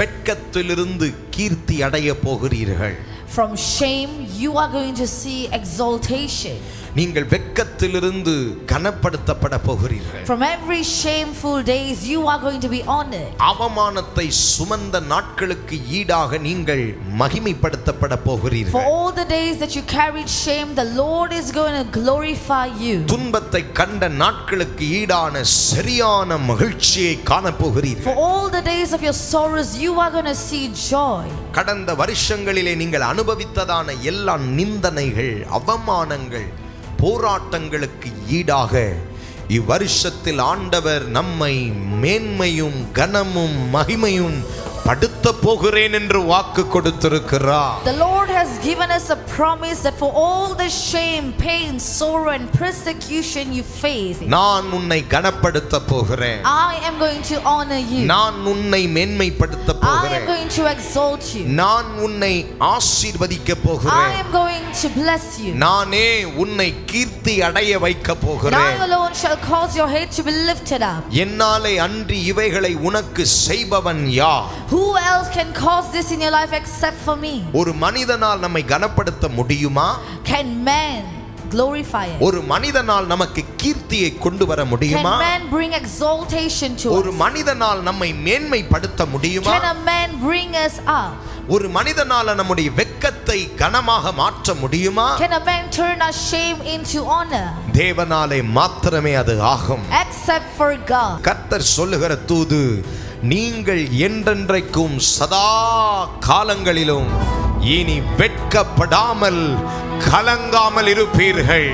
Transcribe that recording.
வெட்கத்திலிருந்து கீர்த்தி அடைய போகிறீர்கள். From shame you are going to see exaltation. நீங்கள் வெட்கத்திலிருந்து கனப்படுத்தப்பட போகிறீர்கள். From every shameful days you are going to be honored. அவமானத்தை சுமந்த நாட்களுக்கு ஈடாக நீங்கள் மகிமைப்படுத்தப்பட For போகிறீர்கள். all the days that you carried shame, the Lord is going to glorify you. துன்பத்தை கண்ட நாட்களுக்கு ஈடான சரியான மகிழ்ச்சியை காண For போகிறீர்கள். all the days of your sorrows you are going to see joy. கடந்த வருஷங்களிலே நீங்கள் அனுபவித்ததான எல்லா நிந்தனைகள், அவமானங்கள், போராட்டங்களுக்கு ஈடாக இவ்வருஷத்தில் ஆண்டவர் நம்மை மேன்மையும் கனமும் மகிமையும் படுத்த போகிறேன் என்று வாக்கு கொடுத்திருக்கிறார். The Lord has given us a promise that for all the shame, pain, sorrow and persecution you face, நான் உன்னை கனப்படுத்த போகிறேன். I am going to honor you. நான் உன்னை மேன்மைப்படுத்த I am போகிறேன். going to exalt you. நான் உன்னை ஆசீர்வதிக்க I போகிறேன். am going to bless you. நானே உன்னை கீர்த்தி அடைய வைக்க And போகிறேன். I alone shall cause your head to be lifted up. என்னாலே அன்றி இவைகளை உனக்கு செய்பவன் யார்? Who else can cause this in your life except for me? ஒரு மனிதனால் நம்மை கனப்படுத்த முடியுமா? Can man glorify us? ஒரு மனிதனால் நமக்கு கீர்த்தியை கொண்டு வர Can முடியுமா? man bring exaltation to ஒரு us? மனிதனால் நம்மை மேன்மைப்படுத்த முடியுமா? Can a man bring us up? ஒரு மனிதனால நம்முடைய வெட்கத்தை கனமாக மாற்ற முடியுமா? Can a man turn our shame into honor? தேவனாலே மாத்திரமே அது ஆகும். Except for God. கர்த்தர் சொல்லுகிற தூது, நீங்கள் என்றென்றைக்கும் சதா காலங்களிலும் இனி வெட்கப்படாமல் கலங்காமல் இருப்பீர்கள்.